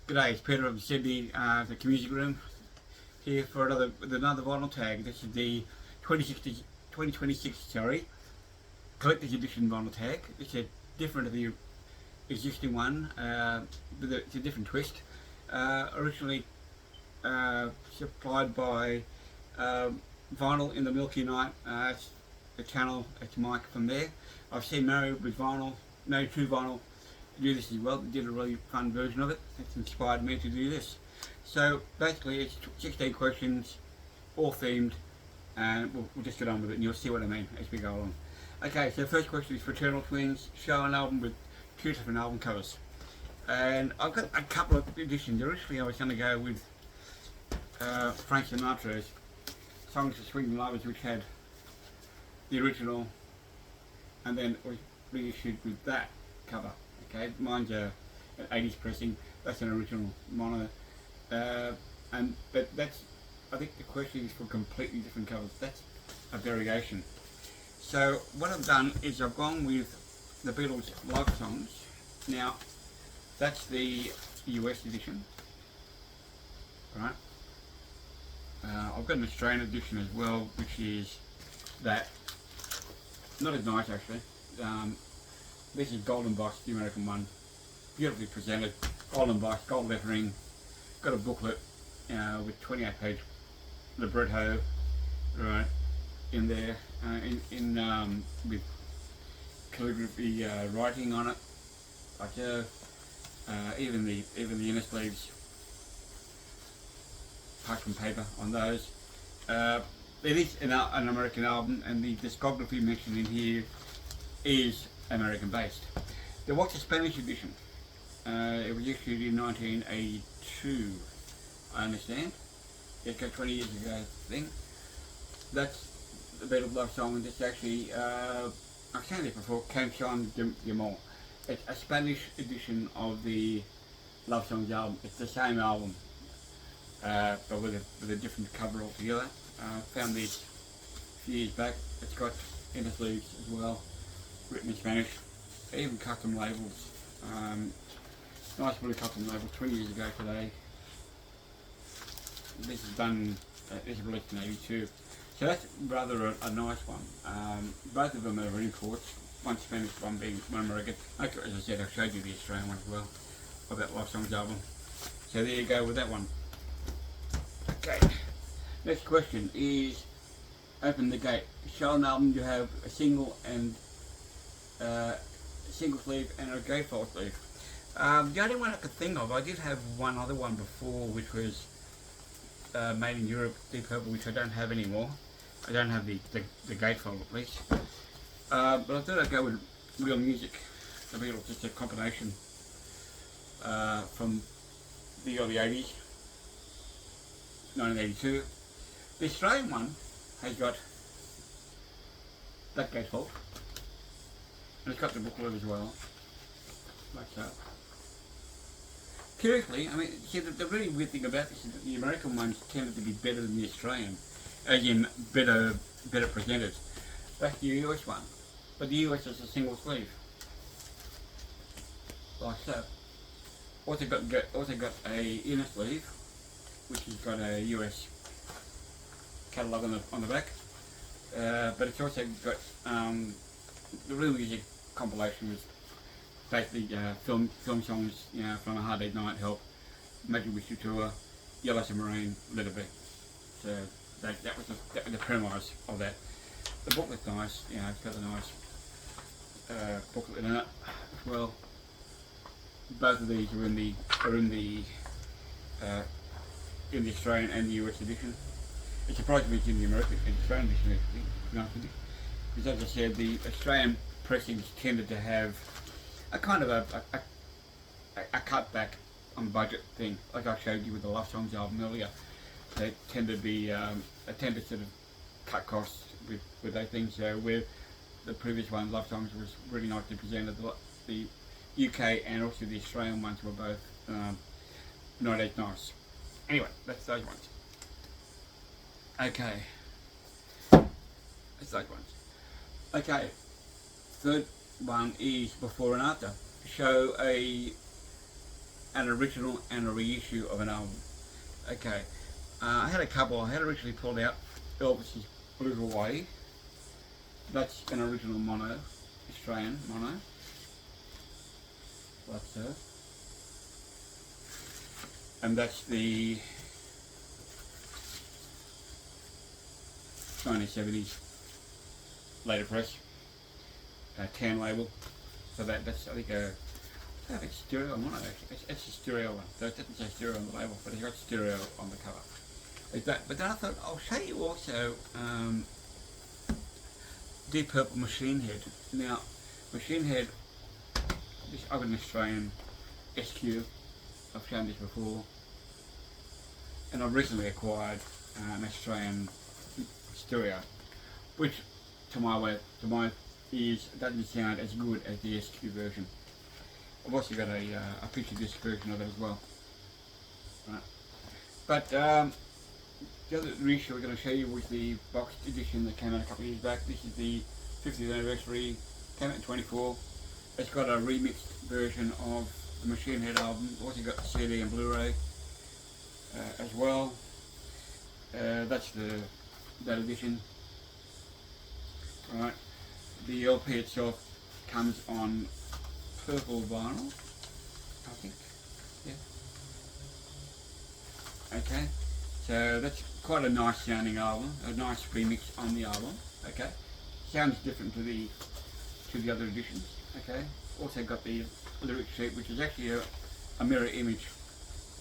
G'day, it's Peter of Sydney, the Music Room, here for another vinyl tag. This is the 2026 collector's edition vinyl tag. It's different to the existing one, but it's a different twist. Originally supplied by Vinyl in the Milky night. It's the channel, it's Mike from there. I've seen Married with Vinyl, Married to Vinyl, do this as well. They did a really fun version of it. It's inspired me to do this. So basically it's 16 questions, all themed, and we'll just get on with it and you'll see what I mean as we go along. Okay, so first question is Fraternal Twins. Show an album with 2 different album covers. And I've got a couple of editions. Originally I was going to go with Frank Sinatra's Songs for Swinging Lovers, which had the original, and then it was reissued with that cover. Okay, mine's an 80s pressing. That's an original mono, but that's, I think the question is for completely different covers. That's a variation. So what I've done is I've gone with the Beatles Love Songs. Now that's the US edition, right? I've got an Australian edition as well, which is that. Not as nice actually. This is Golden Box, the American one. Beautifully presented, golden box, gold lettering. Got a booklet with 28-page libretto, right, in there, with calligraphy writing on it. Like even the inner sleeves, parchment paper on those. It is an American album, and the discography mentioned in here is American based. There was a Spanish edition. It was issued in 1982, I understand. It's got 20 years ago, I think. That's the Beatles Love Song, and it's actually, I've seen it before, Canción de Amor. It's a Spanish edition of the Love Songs album. It's the same album, but with a different cover altogether. Found these a few years back. It's got inner sleeves as well, written in Spanish, even custom labels. Nice little custom label, 20 years ago today. This is done, this is released in 82. So that's rather a nice one. Both of them are imports, one Spanish, one American. Okay, as I said, I've showed you the Australian one as well, of that Love Songs album. So there you go with that one. Okay. Next question is, open the gate. Show an album you have a single and single sleeve and a gatefold sleeve. The only one I could think of, I did have one other one before, which was made in Europe, Deep Purple, which I don't have anymore. I don't have the gatefold at least. But I thought I'd go with Real Music, the Beatles, just a combination from the early 80s, 1982. The Australian one has got that gatefold, and it's got the booklet as well, like that. Curiously, I mean, see, the really weird thing about this is that the American ones tended to be better than the Australian, as in better presented. That's the US one, but the US is a single sleeve, like so. Also got a inner sleeve, which has got a US catalogue on the back, but it's also got the Real Music compilation was basically film songs, you know, from A Hard Day's Night, Help, Magic Wish You Tour, Yellow Submarine, Little Bit. So that was the premise of that. The booklet's nice, you know, it's got a nice booklet in it as well. Both of these are in the Australian and the US edition. It's surprising it's in the American and Australian edition, actually, to be honest with you. Because as I said, the Australian pressings tended to have a kind of a cutback on budget thing, like I showed you with the Love Songs album earlier. They tend to be, they tend to sort of cut costs with those things. So where the previous one, Love Songs, was really nicely presented, the UK and also the Australian ones were both not as nice. Anyway, that's those ones. Okay. That's those ones. Okay. Third one is before and after. Show a an original and a reissue of an album. Okay, I had a couple. I had originally pulled out Elvis's Blue Hawaii. That's an original mono, Australian mono. That's her. And that's the 1970s later press, tan label. So that's I think it's stereo mono actually. It's a stereo one. So it doesn't say stereo on the label, but it's got stereo on the cover. Like that. But then I thought I'll show you also Deep Purple Machine Head. Now, Machine Head, this I've got an Australian SQ. I've shown this before, and I've recently acquired an Australian stereo, which to my ears doesn't sound as good as the SQ version. I've also got a picture disc version of it as well. Right. But the other reissue we're going to show you was the boxed edition that came out a couple of years back. This is the 50th anniversary, came out in 24. It's got a remixed version of the Machine Head album. Also got the CD and Blu-ray as well. That's that edition. Right. The LP itself comes on purple vinyl, I think. Yeah. Okay. So that's quite a nice sounding album, a nice remix on the album. Okay. Sounds different to the other editions. Okay. Also got the lyric sheet, which is actually a mirror image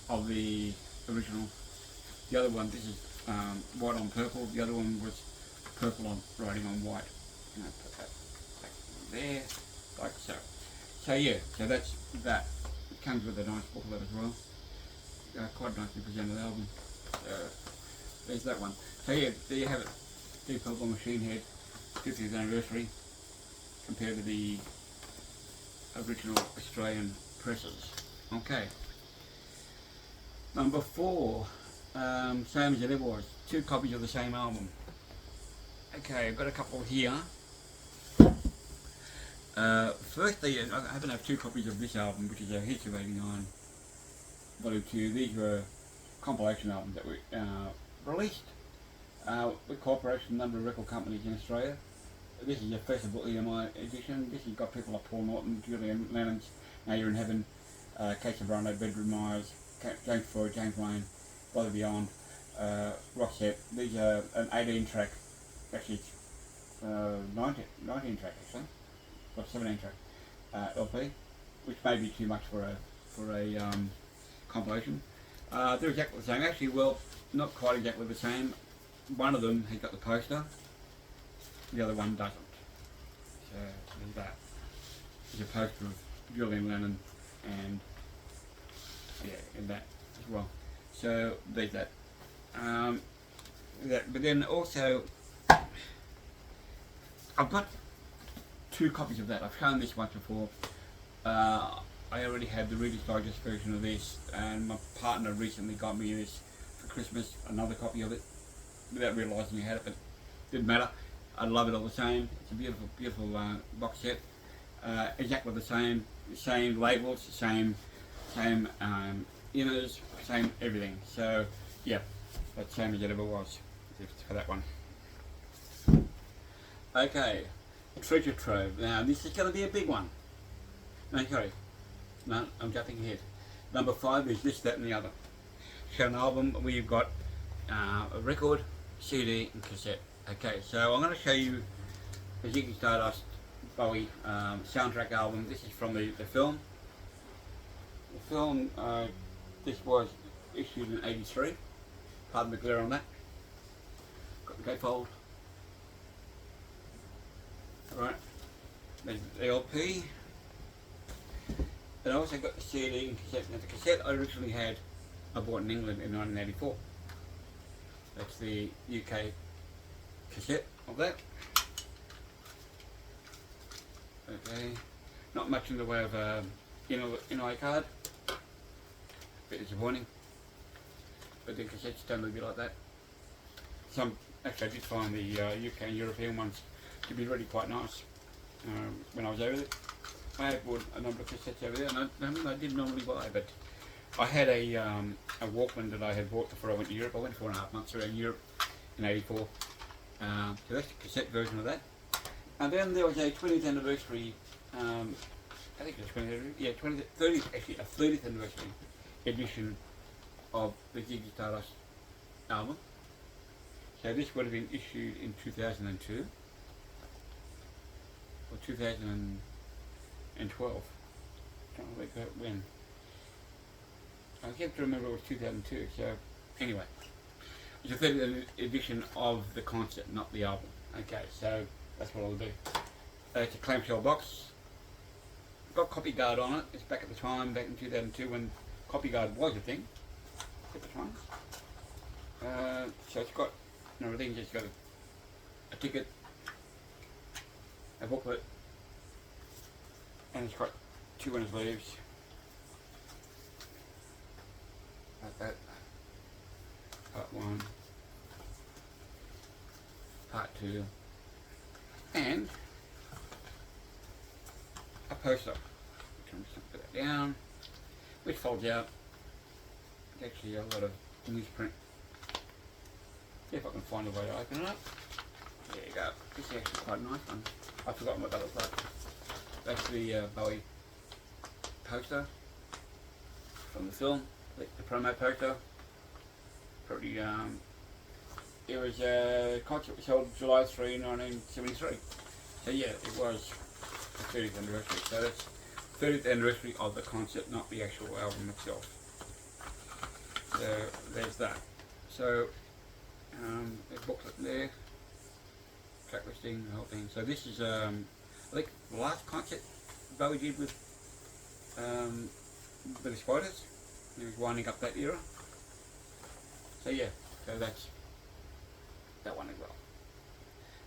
of the original. The other one, this is white on purple. The other one was purple on writing on white. And I put that back there, like so. So yeah, so that's that. It comes with a nice booklet as well. Quite nicely presented album. There's that one. So yeah, there you have it. Deep Purple Machine Head, 50th anniversary, compared to the original Australian presses. Okay. Number 4, same as it ever was. 2 copies of the same album. Okay, I've got a couple here. Firstly, I happen to have 2 copies of this album, which is a Hits of '89, Volume 2. These were compilation albums that were released with cooperation with a number of record companies in Australia. This is your Festival EMI edition. This has got people like Paul Norton, Julian Lennon's Now You're in Heaven, Casey Brown, Bedroom Myers, James Floyd, James Wayne, Brother Beyond, Roxette. These are an 18 track, actually it's 19 track actually, or 17 track LP, which may be too much for a compilation. They're exactly the same. Actually, well, not quite exactly the same. One of them has got the poster, the other one doesn't. So there's that. There's a poster of Julian Lennon and in that as well. So there's that. But then also, I've got 2 copies of that. I've shown this once before. I already had the Reader's Digest version of this, and my partner recently got me this for Christmas, another copy of it, without realising he had it, but it didn't matter. I love it all the same. It's a beautiful, beautiful box set. Exactly the same labels, same inners, same everything. So yeah, that's the same as it ever was for that one. Okay, Treasure Trove. Now this is going to be a big one. No, sorry. No, I'm jumping ahead. Number 5 is This, That and the Other. So an album, we've got a record, CD and cassette. Okay, so I'm going to show you the Ziggy Stardust Bowie soundtrack album. This is from the film. The film, this was issued in '83. Pardon the glare on that. Got the gatefold. Alright, there's the LP. And I also got the CD and cassette. Now the cassette I originally I bought in England in 1984. That's the UK cassette of that. Okay, not much in the way of NI card. A bit disappointing. But the cassettes don't look a bit like that. Actually I did find the UK and European ones to be really quite nice when I was over there. I had bought a number of cassettes over there, and I didn't normally buy, but I had a Walkman that I had bought before I went to Europe. I went 4.5 months around Europe in '84. So that's the cassette version of that. And then there was a 20th anniversary, I think it was 20th anniversary, yeah, 30th, actually a 30th anniversary edition of the Ziggy Stardust album. So this would have been issued in 2002 or 2012. I'm trying to work out when. I have to remember it was 2002. So anyway, it's a 30th edition of the concert, not the album. Okay, so that's what I'll do. It's a clamshell box. Got copy guard on it. It's back at the time, back in 2002, when copy guard was a thing at the time. So it's got everything. It's got a ticket, a booklet, and it's got 2 inner sleeves. Like that. Part 1, Part 2, and a poster. I'm just going to put that down, which folds out. It's actually a lot of newsprint. If I can find a way to open it up. There you go. This is actually quite a nice one. I've forgotten what that looks like. That's the Bowie poster from the film, the promo poster. Pretty, it was a concert was held July 3, 1973. So yeah, it was the 30th anniversary. So that's 30th anniversary of the concert, not the actual album itself. So there's that. So a booklet there, track listing, the whole thing. So this is I think the last concert Bowie did with the Spiders. He was winding up that era. So yeah, so that's that one as well.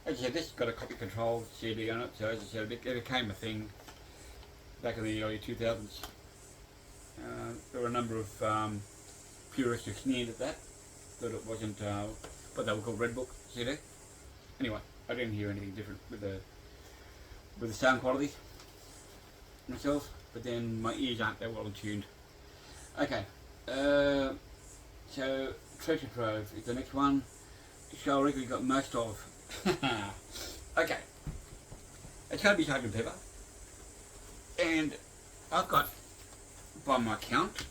As I said, this has got a copy control CD on it, so as I said, it became a thing back in the early 2000s. There were a number of purists who sneered at that, thought it wasn't what they were called Red Book CD. Anyway, I didn't hear anything different with the sound quality myself, but then my ears aren't that well attuned. Okay, so Treasure Trove is the next one. The show I reckon we got most of. Okay, it's going to be Sgt. Pepper, and I've got, by my count,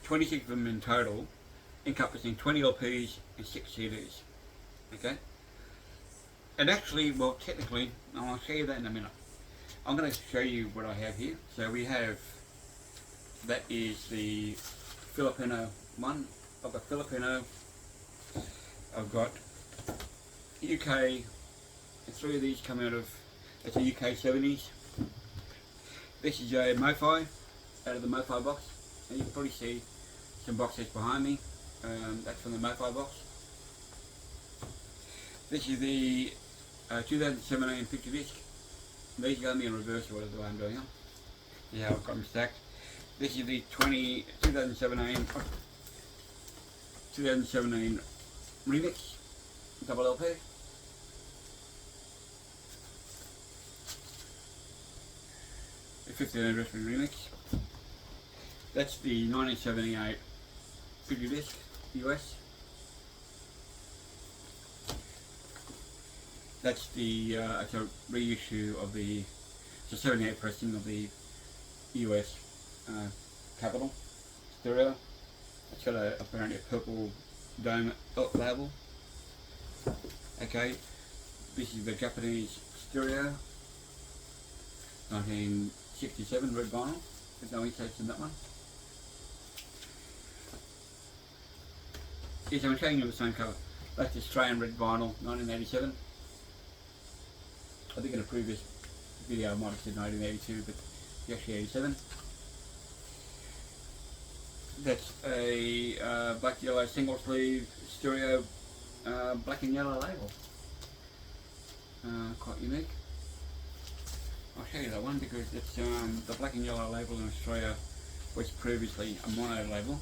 26 of them in total, encompassing 20 LPs and 6 CDs. Okay, and actually, well, technically, I'll show you that in a minute. I'm going to show you what I have here. So we have, that is the Filipino one. I've got Filipino, I've got UK, and 3 of these come out of, it's a UK 70s. This is a MoFi, out of the MoFi box, and you can probably see some boxes behind me. That's from the MoFi box. This is the 2017 picture disc. These are going to be in reverse order the way I'm doing them. See how I've got them stacked. This is the 2017 remix, double LP. The 50th anniversary remix. That's the 1978 picture disc, US. That's the it's a reissue of the 78 pressing of the US Capitol stereo. It's got apparently a purple dome label. Okay, this is the Japanese stereo, 1967 red vinyl. There's no inserts in that one. Yes, I'm showing you the same colour. That's Australian red vinyl, 1987. I think in a previous video I might have said 1982, but it's actually 87. That's a black yellow single sleeve stereo black and yellow label. Quite unique. I'll show you that one because it's the black and yellow label in Australia was previously a mono label.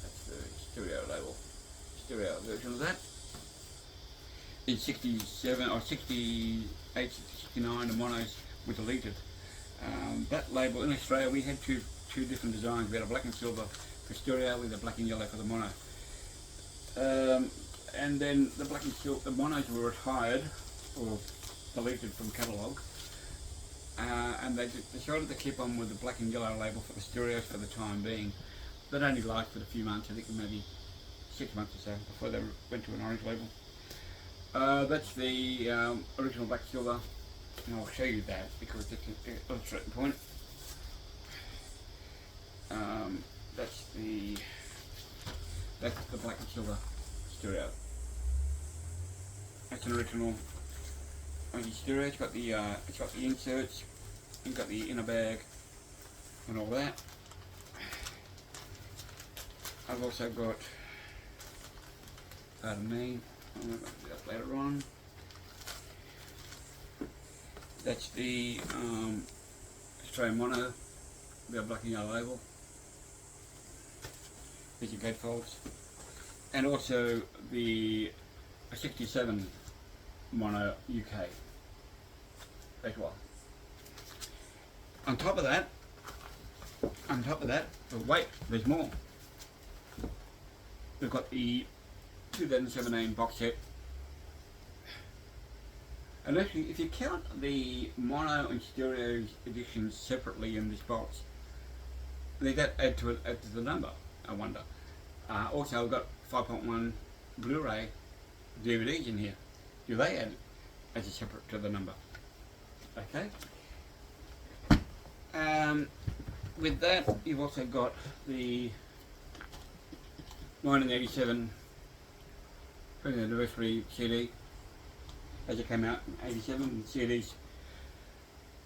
That's the stereo label, stereo version of that. In 67 or 68, 69, the monos were deleted That label in Australia, we had two different designs. We had a black and silver for stereo with a black and yellow for the mono. And then the black and silver, the monos were retired or deleted from catalogue, and they decided to keep on with the black and yellow label for the stereos for the time being. That only lasted a few months, I think maybe 6 months or so before they went to an orange label. That's the original black silver, and I'll show you that because it's an illustrating point. That's the black and silver stereo. That's an original stereo. It's got the inserts, it's got the inner bag and all that. I've also got, pardon me, I'll do that later on. That's the Australian mono, the black and yellow label. These are gatefolds. And also the 67 mono UK as well. On top of that, but wait, there's more. We've got the 2017 box set. And actually, if you count the mono and stereo editions separately in this box, they that add to the number, I wonder. Also, I've got 5.1 Blu-ray DVDs in here. Do they add as a separate to the number? Okay. With that, you've also got the 1987 20th anniversary CD, as it came out in '87. CDs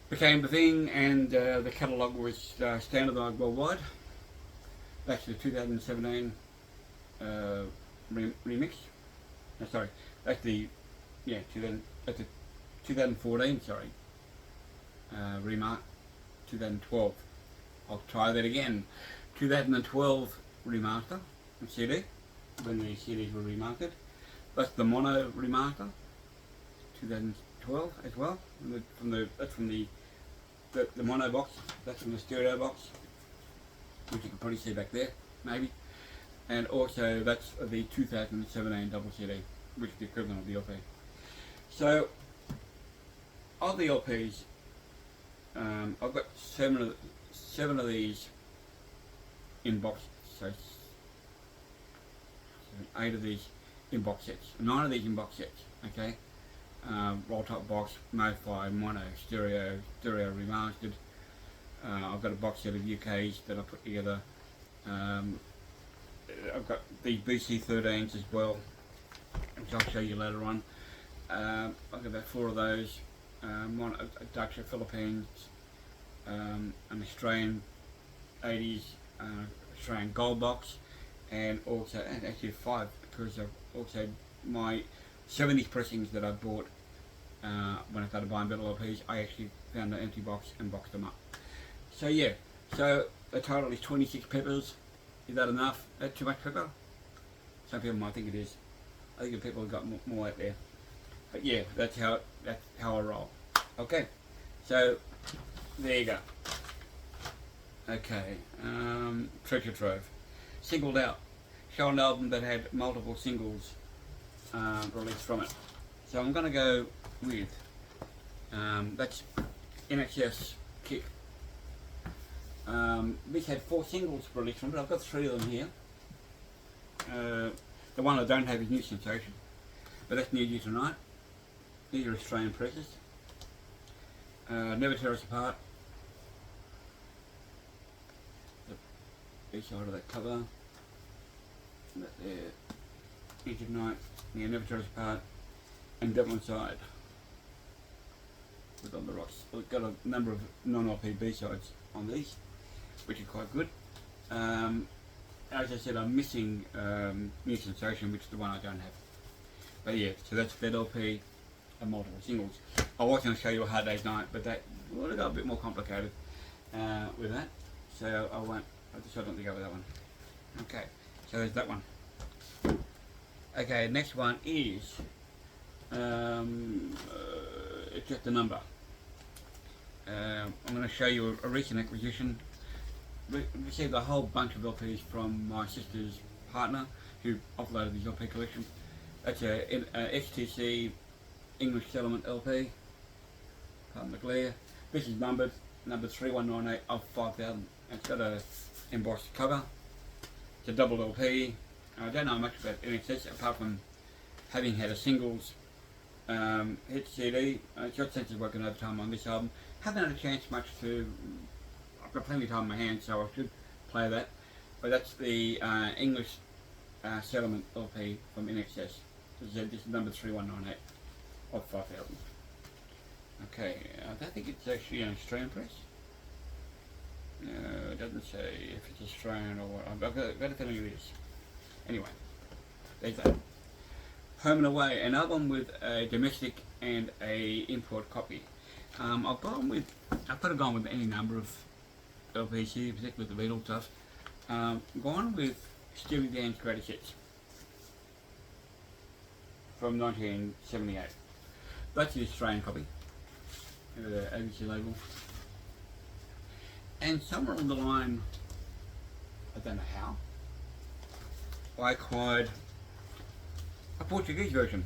became the thing, and the catalogue was standardised worldwide. That's the 2017 remix. No, sorry, that's the that's the 2014. Sorry, remark 2012. I'll try that again. 2012 remaster CD, when the CDs were remarketed. That's the mono remaster, 2012 as well. That's from the mono box. That's from the stereo box, which you can probably see back there, maybe. And also that's the 2017 double CD, which is the equivalent of the LP. So, of the LPs, I've got seven of these in box. So 8 of these in box sets, 9 of these in box sets. Okay, roll top box, Mo-Fi, mono, stereo remastered. I've got a box set of UKs that I put together. I've got these BC13s as well, which I'll show you later on. I've got about 4 of those. One a Dutch, a Philippines, an Australian 80s Australian gold box, and also actually 5, because I've also my 70s pressings that I bought when I started buying better LPs. I actually found an empty box and boxed them up. So yeah, so the total is 26 peppers. Is that enough? Is that too much pepper? Some people might think it is. I think people have got more out there. But yeah, that's how I roll. Okay, so there you go. Okay, Treasure Trove, singled out, show an album that had multiple singles released from it. So I'm going to go with that's NHS Kick. This had 4 singles released from it. I've got 3 of them here. The one I don't have is New Sensation, but that's Need You Tonight. These are Australian presses. Never Tear Us Apart. The B-side of that cover. That there. Need You Tonight. Yeah, Never Tear Us Apart. And Devil Inside. With On the Rocks. We've got a number of non-LP B-sides on these, which are quite good. As I said, I'm missing New Sensation, which is the one I don't have. But yeah, so that's that LP and multiple singles. I was going to show you a Hard Day's Night, but that would have got a bit more complicated with that. So I decided not to go with that one. Okay, so there's that one. Okay, next one is it's just a number. I'm going to show you a recent acquisition. Received a whole bunch of LPs from my sister's partner who offloaded his LP collection. That's a XTC English Settlement LP. Pardon the glare. This is numbered number 3198 of 5000. It's got a embossed cover. It's a double LP. I don't know much about NXS apart from having had a singles hit CD. It's got sense of working overtime on this album. Haven't had a chance much to. I've got plenty of time on my hands, so I should play that. But that's the English Settlement LP from NXS. This is number 3198 of 5000. Okay, I don't think it's actually an Australian press. No, it doesn't say if it's Australian or what. I've got a feeling it is. Anyway, there's that. Home and Away, an album with a domestic and a import copy. I've could have gone with any number of LPs here, particularly the Beatles stuff. Gone with Steely Dan's Greatest Hits from 1978. That's the Australian copy. The ABC label. And somewhere along the line, I don't know how, I acquired a Portuguese version.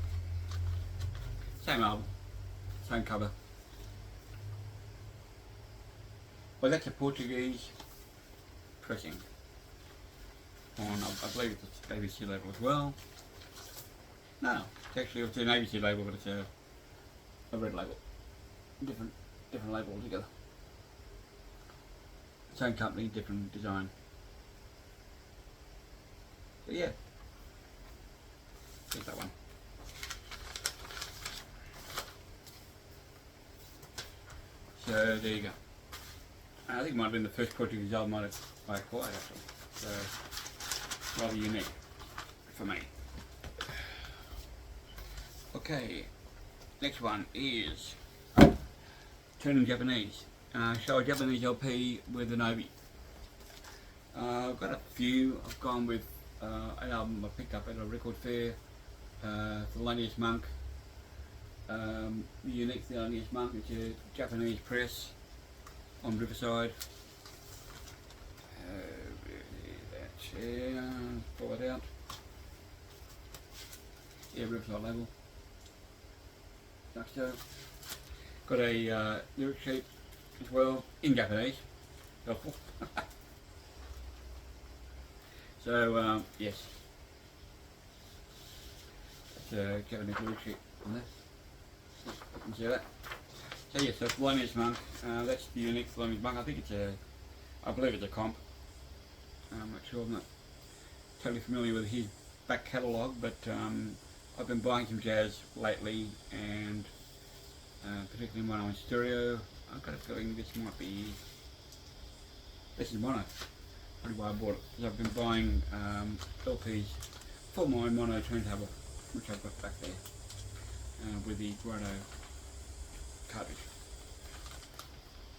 Same album, same cover. But that's a Portuguese pressing on, I believe it's an ABC label as well. No, it's an ABC label, but it's a red label. Different label altogether. Same company, different design. But yeah, here's that one. So there you go. I think it might have been the first Portuguese album I acquired actually. So rather unique for me. Okay, next one is turning Japanese. Show a Japanese LP with an Obi. I've got a few. I've gone with an album I picked up at a record fair. Thelonious Monk. The unique Thelonious Monk. It's a Japanese press on Riverside. Pull it out. Yeah, Riverside label. Like so. Got a lyric sheet as well, in Japanese. Helpful. So, yes. It's a Japanese lyric sheet on this. You can see that. So, yes, that's Thelonious Monk. That's the unique Thelonious Monk. I think it's I believe it's a comp. I'm not sure, I'm not totally familiar with his back catalogue, but I've been buying some jazz lately, and particularly mono in stereo. I've got a feeling this is mono. Probably why I bought it, because I've been buying LPs for my mono turntable, which I've got back there, with the Grotto cartridge.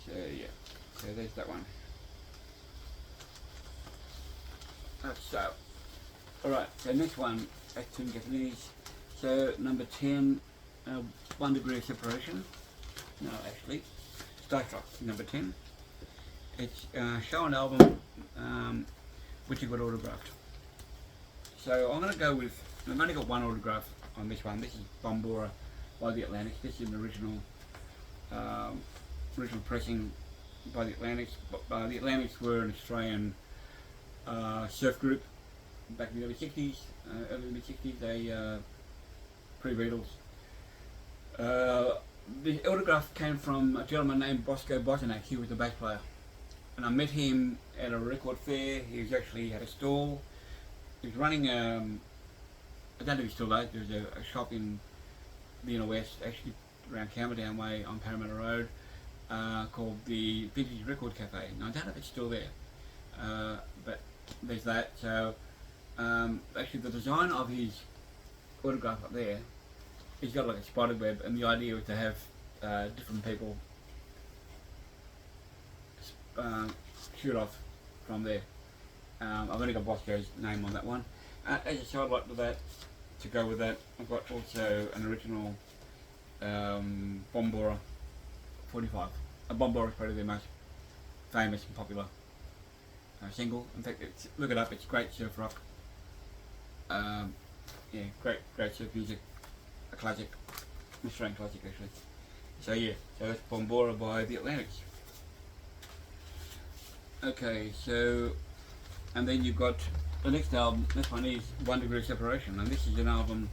So yeah, so there's that one. So, alright, so next one, back to Japanese. So number 10, 1 Degree of Separation. No, actually, Starstruck, number 10. It's show an album which you got autographed. So I'm going to go with, I've only got one autograph on this one. This is Bombora by the Atlantics. This is an original pressing by the Atlantics. The Atlantics were an Australian surf group back in the early 60s, they pre-Beatles. The autograph came from a gentleman named Bosco Botanek. He was the bass player, and I met him at a record fair. He had a stall. He was running I don't know if he's still there. There's a shop in the inner west, actually around Camberdown Way on Parramatta Road, called the Vintage Record Cafe. Now I don't know if it's still there, but there's that. So actually the design of his autograph up there, he's got like a spider web, and the idea was to have different people shoot off from there. I've only got Bosco's name on that one. As a sidelight to that, to go with that, I've got also an original Bombora 45 A Bombora is probably their most famous and popular single. In fact, look it up. It's great surf rock. Yeah, great surf music. A classic, Australian classic actually. So yeah, so that's Bombora by the Atlantics. Okay, so and then you've got the next album. This one is 1 Degree Separation, and this is an album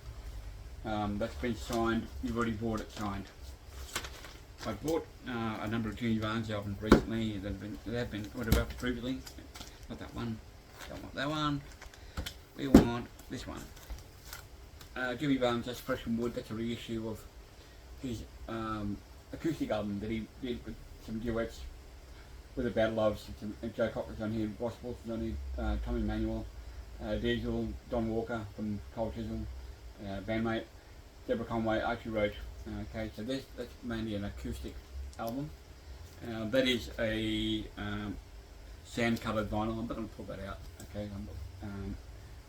that's been signed. You've already bought it signed. I bought a number of Jimmy Barnes albums recently. They've been ordered up previously. Not that one. Don't want that one. We want this one. Jimmy Barnes, that's Fresh and Wood. That's a reissue of his acoustic album that he did with some duets with the Battle Loves. And Joe Cocker's on here, Ross Wilson's on here, Tommy Manuel, Diesel, Don Walker from Cold Chisel, bandmate, Deborah Conway, Archie Roach. Okay, so that's mainly an acoustic album. That is a sand-coloured vinyl. I'm not going to pull that out. Okay,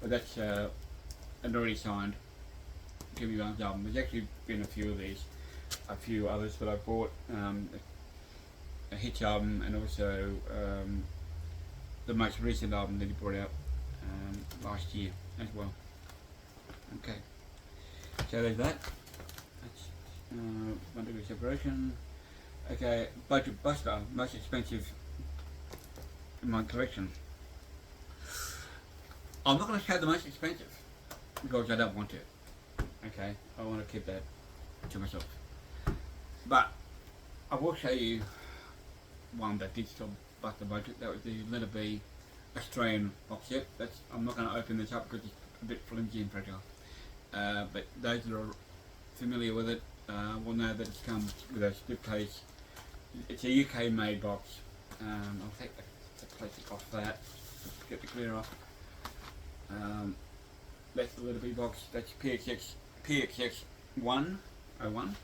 but that's an already signed Jimmy Barnes album. There's actually been a few of these, a few others that I bought. A Hitch album, and also the most recent album that he brought out last year as well. Okay, so there's that. That's 1 Degree Separation. Okay, Budget Buster, most expensive in my collection. I'm not going to show the most expensive because I don't want to. Okay, I want to keep that to myself. But I will show you one that did still bust the budget. That was the Letter B Australian box set. I'm not going to open this up because it's a bit flimsy and fragile. But those that are familiar with it will know that it comes with a slip case. It's a UK made box. I'll take the plastic off that to get the clear off. That's the Letter B box. That's PXX 101.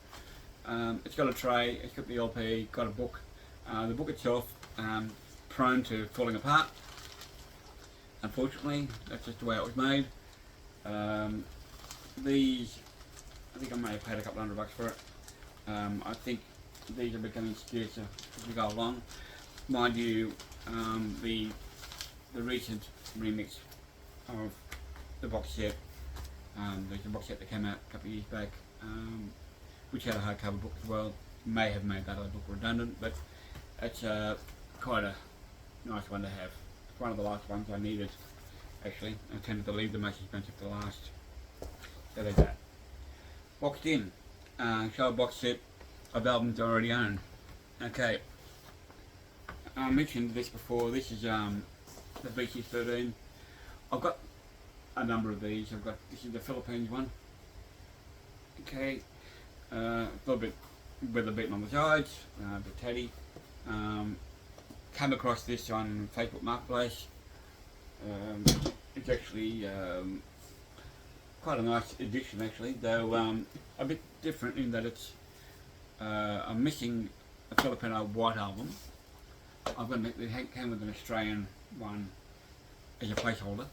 It's got a tray, it's got the LP, got a book. The book itself, prone to falling apart. Unfortunately, that's just the way it was made. These, I think I may have paid a couple $100 for it. I think these are becoming scarcer as we go along. Mind you, the recent remix of the box set, there's a box set that came out a couple of years back, which had a hardcover book as well. May have made that other book redundant, but it's quite a nice one to have. It's one of the last ones I needed, actually. I tended to leave the most expensive to last. So there's that. Boxed in. Show a box set of albums I already own. Okay. I mentioned this before. This is the BC13. I've got a number of these. This is the Philippines one. Okay. A little bit weather beaten on the sides, the teddy. Came across this on Facebook Marketplace. It's actually quite a nice edition actually, though a bit different in that it's I'm missing a Filipino white album. I've got it came with an Australian one as a placeholder.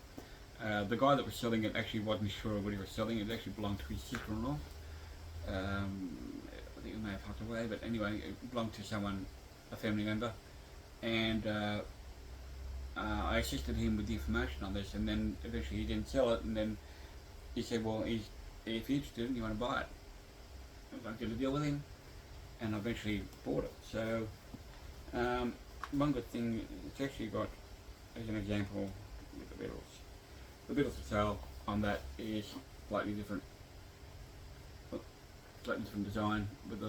The guy that was selling it actually wasn't sure what he was selling. It actually belonged to his sister-in-law. I think he may have passed away, but anyway, it belonged to someone, a family member, and I assisted him with the information on this, and then eventually he didn't sell it, and then he said, well, if you're interested and you want to buy it, I did a deal with him, and I eventually bought it. So one good thing, it's actually got, as an example, with the Beatles. The Beatles for sale on that is slightly different design with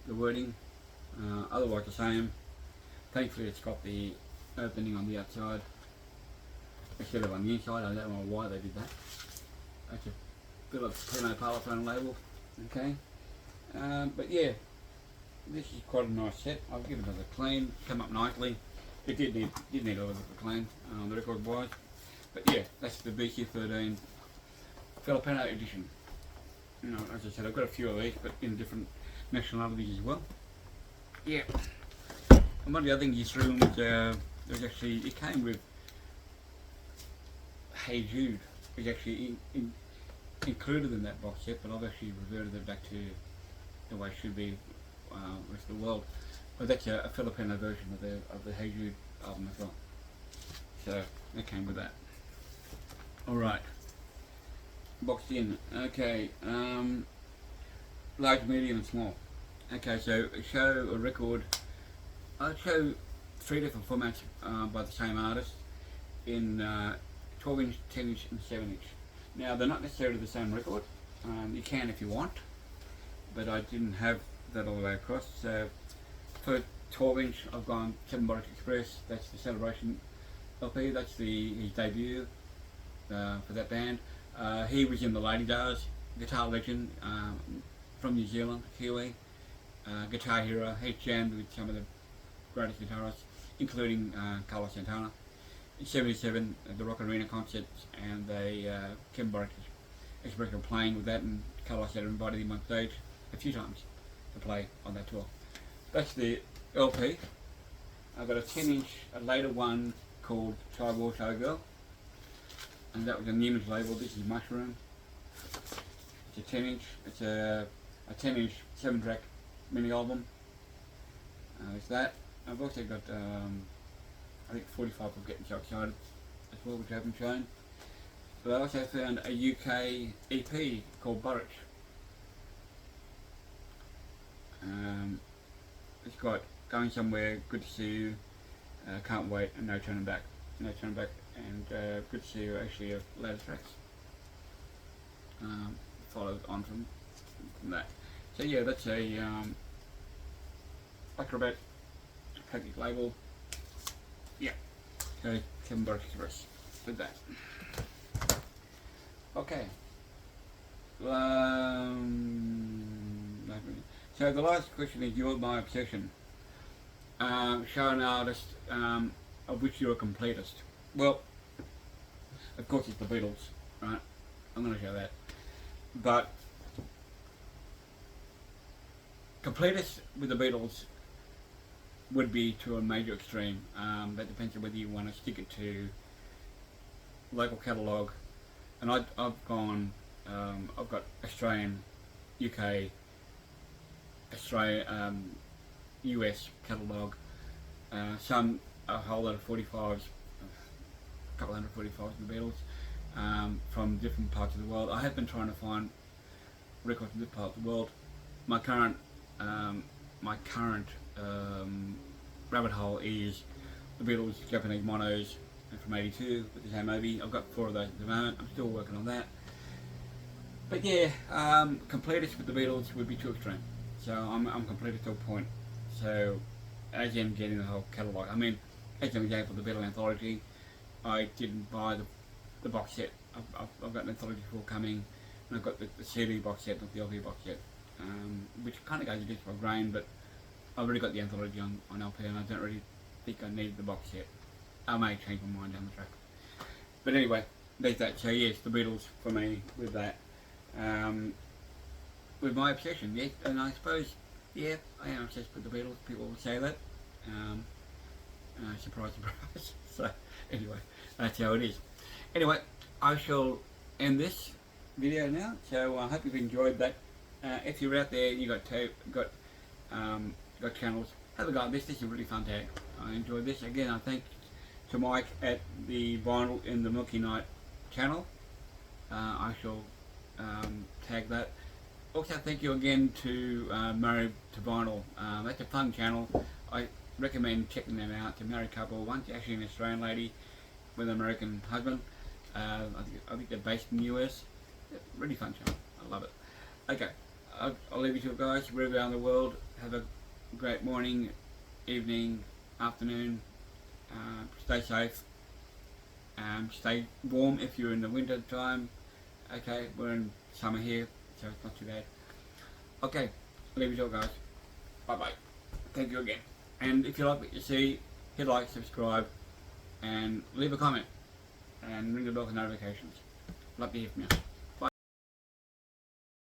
the wording, otherwise the same. Thankfully it's got the opening on the outside instead of on the inside. I don't know why they did that. That's a bit of Pino Parlophone label. Okay, but yeah, this is quite a nice set. I'll give it another clean, come up nicely. It did need a little bit of a clean, the record wise. But yeah, that's the BC13 Filipino edition. You know, as I said, I've got a few of these, but in different nationalities as well. Yeah. And one of the other things you threw in was, there's actually, it came with Hey Jude. It's actually included in that box set, but I've actually reverted it back to the way it should be with the world. Well, that's a Filipino version of the Hey Jude album as well. So that came with that. All right, boxed in. Okay, large, medium, and small. Okay, so show a record. I'll show 3 different formats by the same artist in 12 inch, 10 inch, and 7 inch. Now they're not necessarily the same record. You can if you want, but I didn't have that all the way across. So for 12 inch, I've gone 7 Borax Express. That's the Celebration LP. That's his debut for that band. He was in the Lady Dars, guitar legend from New Zealand, Kiwi, guitar hero. He's jammed with some of the greatest guitarists, including Carlos Santana. In '77, the Rock Arena concerts, and Kevin Borax Express were playing with that, and Carlos had invited him on stage a few times to play on that tour. That's the LP. I've got a 10 inch, a later one called Child War Showgirl, and that was a Neiman's label. This is Mushroom. It's a 10 inch, it's a 10 inch 7 track mini album. It's that. I've also got I think 45 of Getting So Excited as well, which I haven't shown. But I also found a UK EP called Borax. It's got Going Somewhere, Good to See You, Can't Wait, and No Turning Back. No Turning Back, and Good to See You are actually later tracks. Followed on from that. So yeah, that's a Acrobat package label. Yeah. Okay, Kevin Borax Express. Did that. Okay. So the last question is, you're my obsession. Show an artist of which you're a completist. Well, of course it's the Beatles, right? I'm going to show that. But completist with the Beatles would be to a major extreme. That depends on whether you want to stick it to local catalogue. And I've got Australian, UK, Australia, US catalogue. Some a whole lot of 45s, a couple hundred 45s in the Beatles, from different parts of the world. I have been trying to find records from this part of the world. My current rabbit hole is the Beatles Japanese monos from '82 with the Zamobi. I've got 4 of those at the moment. I'm still working on that. But yeah, completist with the Beatles would be too extreme. So I'm completist to a point. So as in getting the whole catalogue. I mean, as an example, the Beatles anthology, I didn't buy the box set. I've got an anthology forthcoming, and I've got the CD box set, not the LP box set, which kind of goes against my grain, but I've already got the anthology on LP, and I don't really think I need the box set. I may change my mind down the track. But anyway, there's that. So yes, the Beatles for me with that. With my obsession, yes, and I suppose, yeah, I am obsessed with the Beatles. People will say that. Surprise, surprise. So anyway, that's how it is. Anyway, I shall end this video now. So I hope you've enjoyed that. If you're out there, you got channels, have a go at this. This is a really fun tag. I enjoyed this. Again, I thank to Mike at the Vinyl in the Milky Night channel. I shall tag that. Also, thank you again to Married to Vinyl. That's a fun channel. I recommend checking them out. It's a married couple. One's actually an Australian lady with an American husband. I think they're based in the US. Really fun channel. I love it. Okay, I'll leave you to it, guys. Wherever you are in the world, have a great morning, evening, afternoon. Stay safe. Stay warm if you're in the winter time. Okay, we're in summer here, so it's not too bad. Okay, I'll leave you to it, guys. Bye bye. Thank you again. And if you like what you see, hit like, subscribe, and leave a comment, and ring the bell for notifications. Love to hear from you.